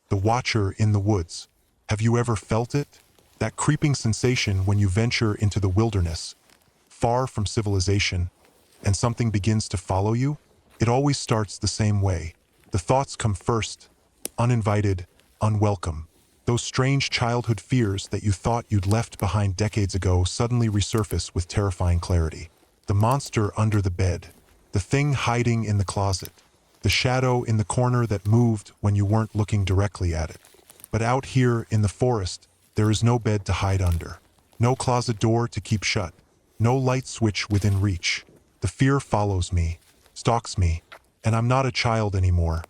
the watcher in the woods. Have you ever felt it? That creeping sensation when you venture into the wilderness, far from civilization, and something begins to follow you? It always starts the same way. The thoughts come first, uninvited, unwelcome. Those strange childhood fears that you thought you'd left behind decades ago suddenly resurface with terrifying clarity. The monster under the bed, the thing hiding in the closet, the shadow in the corner that moved when you weren't looking directly at it. But out here in the forest, there is no bed to hide under, no closet door to keep shut, no light switch within reach. The fear follows me, stalks me, and I'm not a child anymore.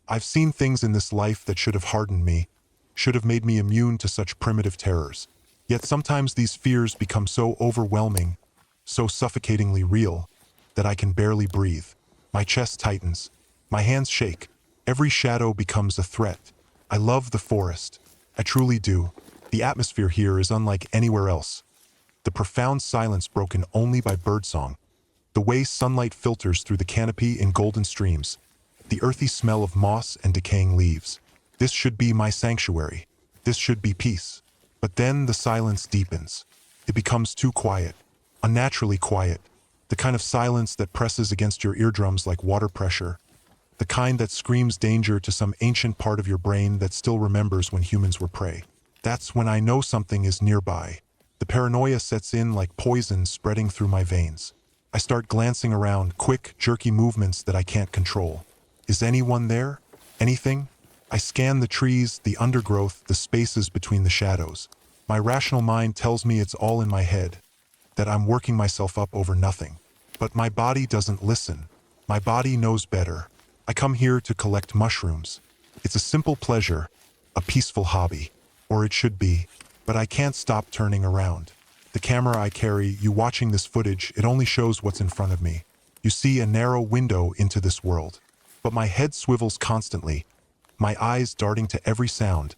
I've seen things in this life that should have hardened me, should have made me immune to such primitive terrors. Yet sometimes these fears become so overwhelming, so suffocatingly real, that I can barely breathe. My chest tightens, my hands shake, every shadow becomes a threat. I love the forest. I truly do. The atmosphere here is unlike anywhere else. The profound silence broken only by birdsong, the way sunlight filters through the canopy in golden streams, the earthy smell of moss and decaying leaves. This should be my sanctuary. This should be peace. But then the silence deepens. It becomes too quiet, unnaturally quiet, the kind of silence that presses against your eardrums like water pressure, the kind that screams danger to some ancient part of your brain that still remembers when humans were prey. That's when I know something is nearby. The paranoia sets in like poison spreading through my veins. I start glancing around, quick, jerky movements that I can't control. Is anyone there? Anything? I scan the trees, the undergrowth, the spaces between the shadows. My rational mind tells me it's all in my head, that I'm working myself up over nothing. But my body doesn't listen. My body knows better. I come here to collect mushrooms. It's a simple pleasure, a peaceful hobby. Or it should be. But I can't stop turning around. The camera I carry, you watching this footage, it only shows what's in front of me. You see a narrow window into this world. But my head swivels constantly, my eyes darting to every sound,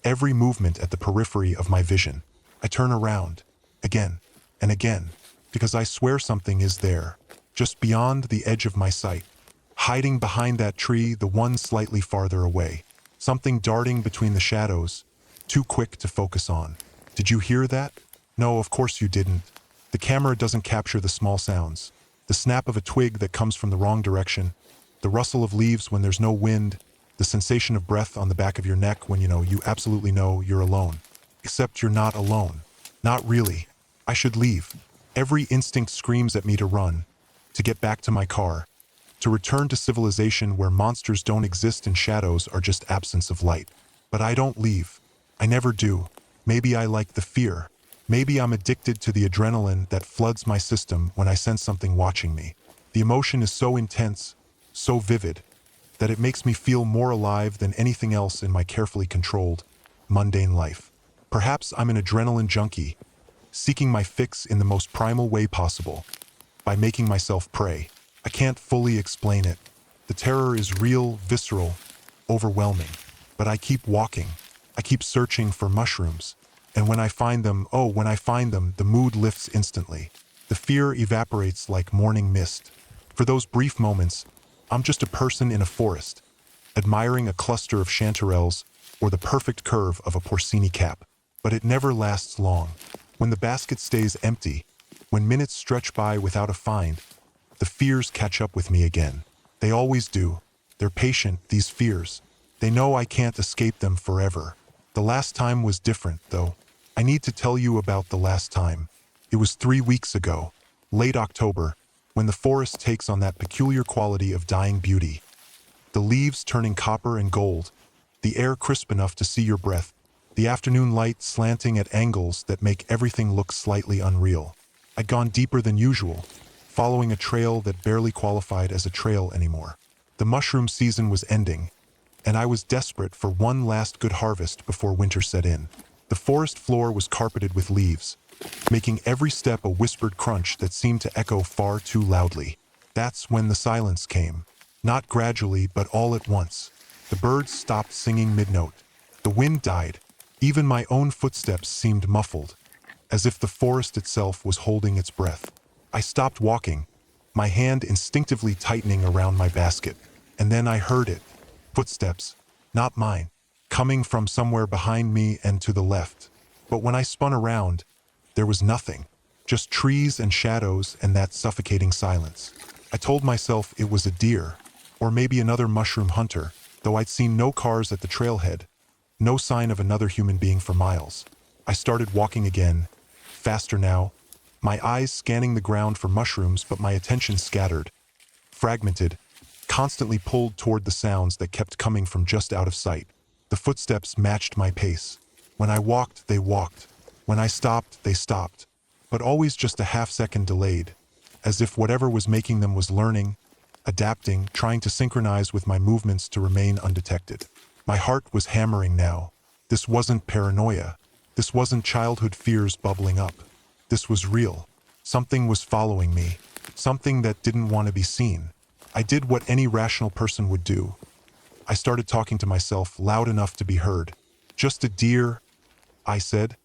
every movement at the periphery of my vision. I turn around, again and again, because I swear something is there, just beyond the edge of my sight, hiding behind that tree, the one slightly farther away. Something darting between the shadows, too quick to focus on. Did you hear that? No, of course you didn't. The camera doesn't capture the small sounds. The snap of a twig that comes from the wrong direction, the rustle of leaves when there's no wind, the sensation of breath on the back of your neck when you absolutely know you're alone. Except you're not alone. Not really. I should leave. Every instinct screams at me to run, to get back to my car, to return to civilization where monsters don't exist and shadows are just absence of light. But I don't leave. I never do. Maybe I like the fear. Maybe I'm addicted to the adrenaline that floods my system when I sense something watching me. The emotion is so intense, so vivid, that it makes me feel more alive than anything else in my carefully controlled, mundane life. Perhaps I'm an adrenaline junkie, seeking my fix in the most primal way possible, by making myself prey. I can't fully explain it. The terror is real, visceral, overwhelming. But I keep walking. I keep searching for mushrooms. And when I find them, the mood lifts instantly. The fear evaporates like morning mist. For those brief moments, I'm just a person in a forest, admiring a cluster of chanterelles or the perfect curve of a porcini cap. But it never lasts long. When the basket stays empty, when minutes stretch by without a find, the fears catch up with me again. They always do. They're patient, these fears. They know I can't escape them forever. The last time was different, though. I need to tell you about the last time. It was 3 weeks ago, late October, when the forest takes on that peculiar quality of dying beauty. The leaves turning copper and gold, the air crisp enough to see your breath, the afternoon light slanting at angles that make everything look slightly unreal. I'd gone deeper than usual, following a trail that barely qualified as a trail anymore. The mushroom season was ending, and I was desperate for one last good harvest before winter set in. The forest floor was carpeted with leaves, making every step a whispered crunch that seemed to echo far too loudly. That's when the silence came. Not gradually, but all at once. The birds stopped singing mid-note. The wind died. Even my own footsteps seemed muffled, as if the forest itself was holding its breath. I stopped walking, my hand instinctively tightening around my basket. And then I heard it. Footsteps. Not mine. coming from somewhere behind me and to the left. But when I spun around, there was nothing, just trees and shadows and that suffocating silence. I told myself it was a deer, or maybe another mushroom hunter, though I'd seen no cars at the trailhead, no sign of another human being for miles. I started walking again, faster now, my eyes scanning the ground for mushrooms, but my attention scattered, fragmented, constantly pulled toward the sounds that kept coming from just out of sight. The footsteps matched my pace. When I walked, they walked. When I stopped, they stopped. But always just a half-second delayed, as if whatever was making them was learning, adapting, trying to synchronize with my movements to remain undetected. My heart was hammering now. This wasn't paranoia. This wasn't childhood fears bubbling up. This was real. Something was following me. Something that didn't want to be seen. I did what any rational person would do. I started talking to myself loud enough to be heard. "Just a deer," I said,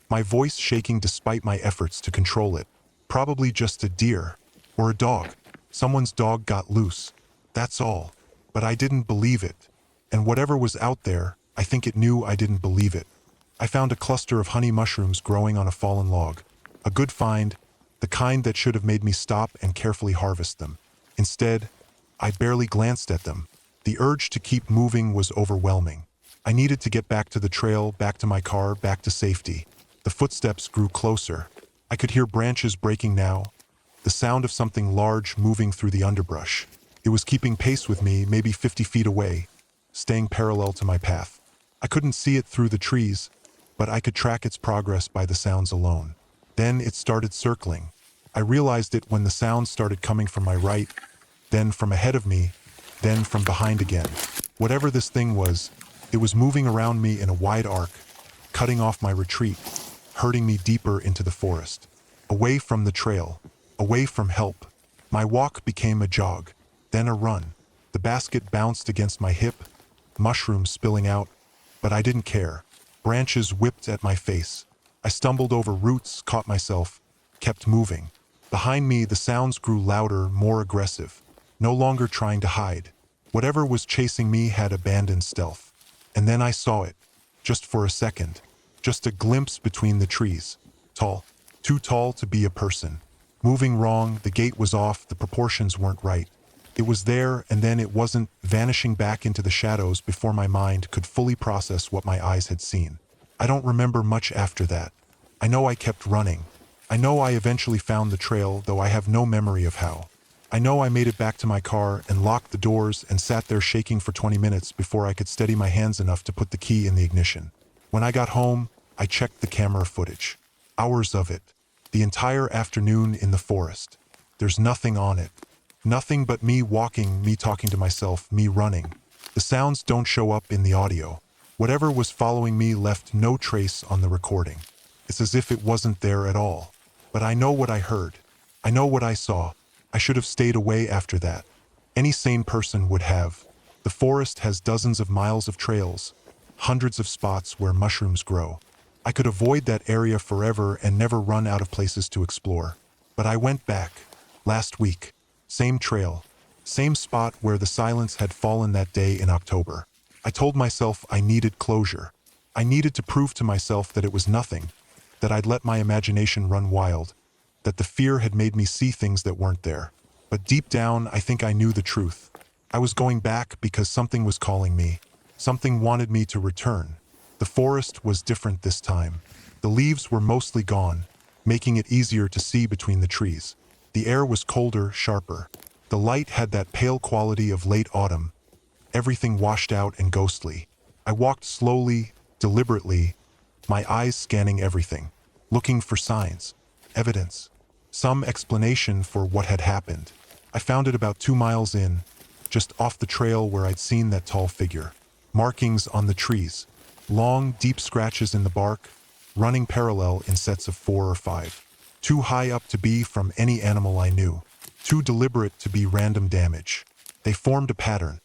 my voice shaking despite my efforts to control it. "Probably just a deer. Or a dog. Someone's dog got loose. That's all." But I didn't believe it. And whatever was out there, I think it knew I didn't believe it. I found a cluster of honey mushrooms growing on a fallen log. A good find, the kind that should have made me stop and carefully harvest them. Instead, I barely glanced at them. The urge to keep moving was overwhelming. I needed to get back to the trail, back to my car, back to safety. The footsteps grew closer. I could hear branches breaking now, the sound of something large moving through the underbrush. It was keeping pace with me, maybe 50 feet away, staying parallel to my path. I couldn't see it through the trees, but I could track its progress by the sounds alone. Then it started circling. I realized it when the sounds started coming from my right, then from ahead of me, then from behind again. Whatever this thing was, it was moving around me in a wide arc, cutting off my retreat, herding me deeper into the forest. Away from the trail, away from help. My walk became a jog, then a run. The basket bounced against my hip, mushrooms spilling out, but I didn't care. Branches whipped at my face. I stumbled over roots, caught myself, kept moving. Behind me, the sounds grew louder, more aggressive, no longer trying to hide. Whatever was chasing me had abandoned stealth. And then I saw it, just for a second, just a glimpse between the trees. Tall, too tall to be a person. Moving wrong, the gait was off, the proportions weren't right. It was there, and then it wasn't, vanishing back into the shadows before my mind could fully process what my eyes had seen. I don't remember much after that. I know I kept running. I know I eventually found the trail, though I have no memory of how. I know I made it back to my car and locked the doors and sat there shaking for 20 minutes before I could steady my hands enough to put the key in the ignition. When I got home, I checked the camera footage. Hours of it. The entire afternoon in the forest. There's nothing on it. Nothing but me walking, me talking to myself, me running. The sounds don't show up in the audio. Whatever was following me left no trace on the recording. It's as if it wasn't there at all. But I know what I heard. I know what I saw. I should have stayed away after that. Any sane person would have. The forest has dozens of miles of trails, hundreds of spots where mushrooms grow. I could avoid that area forever and never run out of places to explore. But I went back. Last week. Same trail. Same spot where the silence had fallen that day in October. I told myself I needed closure. I needed to prove to myself that it was nothing, that I'd let my imagination run wild, that the fear had made me see things that weren't there. But deep down, I think I knew the truth. I was going back because something was calling me. Something wanted me to return. The forest was different this time. The leaves were mostly gone, making it easier to see between the trees. The air was colder, sharper. The light had that pale quality of late autumn. Everything washed out and ghostly. I walked slowly, deliberately, my eyes scanning everything, looking for signs, evidence, some explanation for what had happened. I found it about 2 miles in, just off the trail where I'd seen that tall figure. Markings on the trees, long, deep scratches in the bark, running parallel in sets of 4 or 5. Too high up to be from any animal I knew, too deliberate to be random damage. They formed a pattern,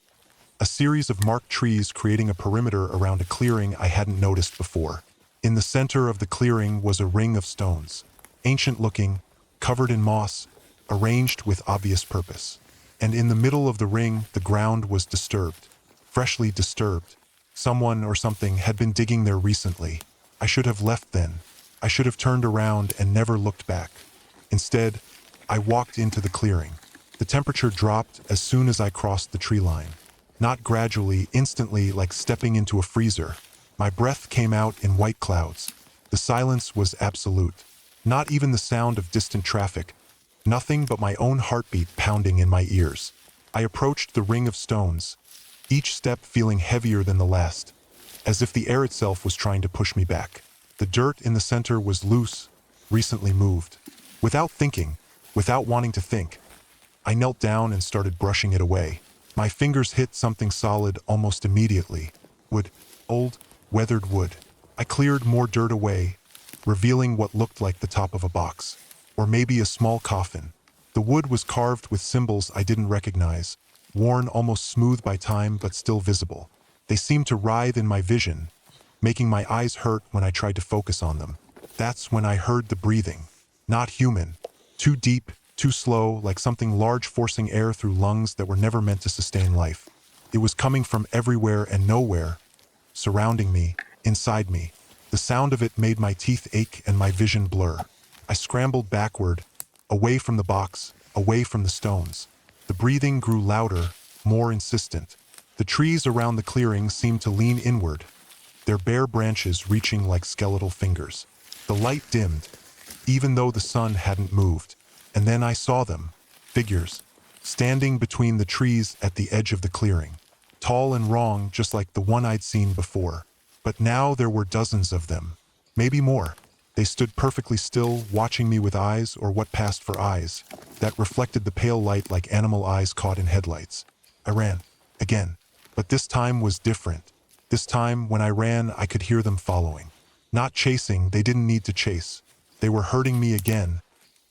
a series of marked trees creating a perimeter around a clearing I hadn't noticed before. In the center of the clearing was a ring of stones, ancient-looking, covered in moss, arranged with obvious purpose. And in the middle of the ring, the ground was disturbed, freshly disturbed. Someone or something had been digging there recently. I should have left then. I should have turned around and never looked back. Instead, I walked into the clearing. The temperature dropped as soon as I crossed the tree line. Not gradually, instantly, like stepping into a freezer. My breath came out in white clouds. The silence was absolute. Not even the sound of distant traffic. Nothing but my own heartbeat pounding in my ears. I approached the ring of stones, each step feeling heavier than the last, as if the air itself was trying to push me back. The dirt in the center was loose, recently moved. Without thinking, without wanting to think, I knelt down and started brushing it away. My fingers hit something solid almost immediately. Wood. Old, weathered wood. I cleared more dirt away, revealing what looked like the top of a box. Or maybe a small coffin. The wood was carved with symbols I didn't recognize, worn almost smooth by time but still visible. They seemed to writhe in my vision, making my eyes hurt when I tried to focus on them. That's when I heard the breathing. Not human. Too deep, too slow, like something large forcing air through lungs that were never meant to sustain life. It was coming from everywhere and nowhere, surrounding me, inside me. The sound of it made my teeth ache and my vision blur. I scrambled backward, away from the box, away from the stones. The breathing grew louder, more insistent. The trees around the clearing seemed to lean inward, their bare branches reaching like skeletal fingers. The light dimmed, even though the sun hadn't moved. And then I saw them, figures, standing between the trees at the edge of the clearing. Tall and wrong, just like the one I'd seen before. But now there were dozens of them, maybe more. They stood perfectly still, watching me with eyes, or what passed for eyes, that reflected the pale light like animal eyes caught in headlights. I ran, again. But this time was different. This time, when I ran, I could hear them following. Not chasing, they didn't need to chase. They were hurting me again,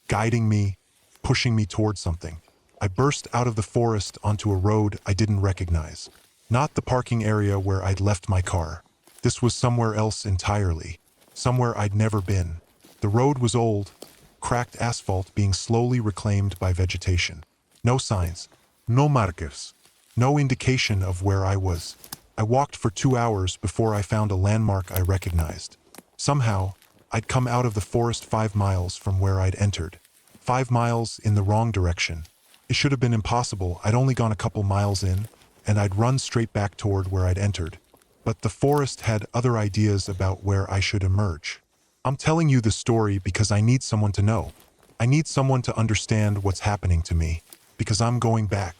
guiding me, pushing me toward something. I burst out of the forest onto a road I didn't recognize. Not the parking area where I'd left my car. This was somewhere else entirely. Somewhere I'd never been. The road was old, cracked asphalt being slowly reclaimed by vegetation. No signs, no markers, no indication of where I was. I walked for 2 hours before I found a landmark I recognized. Somehow, I'd come out of the forest 5 miles from where I'd entered. 5 miles in the wrong direction. It should have been impossible. I'd only gone a couple miles in, and I'd run straight back toward where I'd entered. But the forest had other ideas about where I should emerge. I'm telling you this story because I need someone to know. I need someone to understand what's happening to me, because I'm going back.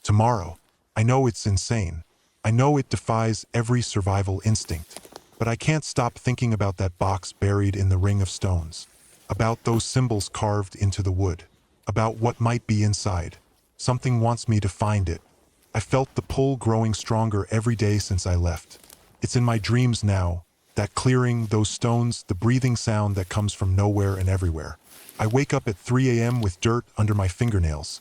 Tomorrow. I know it's insane. I know it defies every survival instinct. But I can't stop thinking about that box buried in the ring of stones. About those symbols carved into the wood. About what might be inside. Something wants me to find it. I felt the pull growing stronger every day since I left. It's in my dreams now, that clearing, those stones, the breathing sound that comes from nowhere and everywhere. I wake up at 3 a.m. with dirt under my fingernails,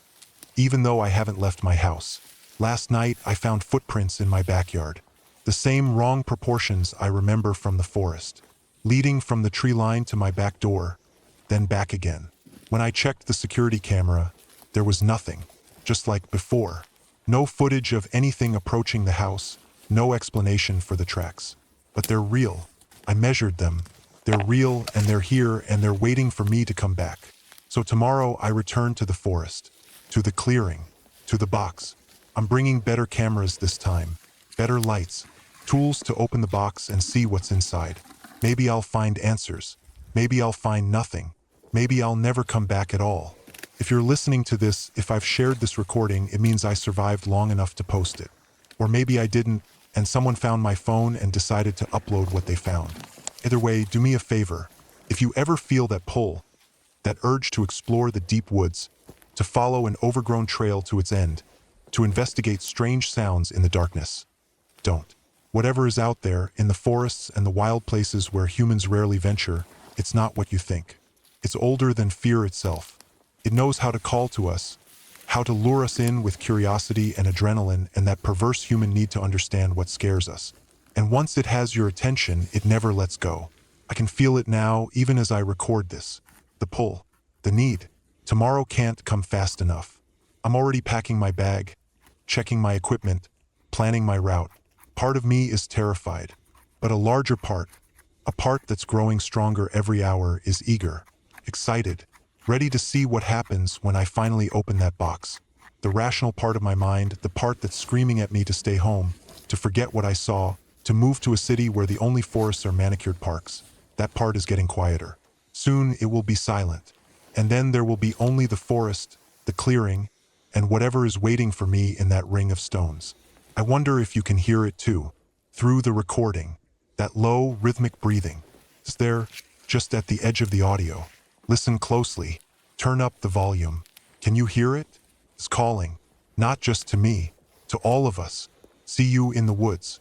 even though I haven't left my house. Last night, I found footprints in my backyard. The same wrong proportions I remember from the forest, leading from the tree line to my back door, then back again. When I checked the security camera, there was nothing, just like before. No footage of anything approaching the house. No explanation for the tracks. But they're real. I measured them. They're real and they're here and they're waiting for me to come back. So tomorrow I return to the forest, to the clearing, to the box. I'm bringing better cameras this time, better lights, tools to open the box and see what's inside. Maybe I'll find answers. Maybe I'll find nothing. Maybe I'll never come back at all. If you're listening to this, if I've shared this recording, it means I survived long enough to post it. Or maybe I didn't, and someone found my phone and decided to upload what they found. Either way, do me a favor. If you ever feel that pull, that urge to explore the deep woods, to follow an overgrown trail to its end, to investigate strange sounds in the darkness, don't. Whatever is out there, in the forests and the wild places where humans rarely venture, it's not what you think. It's older than fear itself. It knows how to call to us, how to lure us in with curiosity and adrenaline and that perverse human need to understand what scares us. And once it has your attention, it never lets go. I can feel it now, even as I record this. The pull, the need. Tomorrow can't come fast enough. I'm already packing my bag, checking my equipment, planning my route. Part of me is terrified, but a larger part, a part that's growing stronger every hour, is eager, excited, ready to see what happens when I finally open that box. The rational part of my mind, the part that's screaming at me to stay home, to forget what I saw, to move to a city where the only forests are manicured parks. That part is getting quieter. Soon it will be silent. And then there will be only the forest, the clearing, and whatever is waiting for me in that ring of stones. I wonder if you can hear it too, through the recording, that low, rhythmic breathing. Is there, just at the edge of the audio? Listen closely. Turn up the volume. Can you hear it? It's calling, not just to me, to all of us. See you in the woods.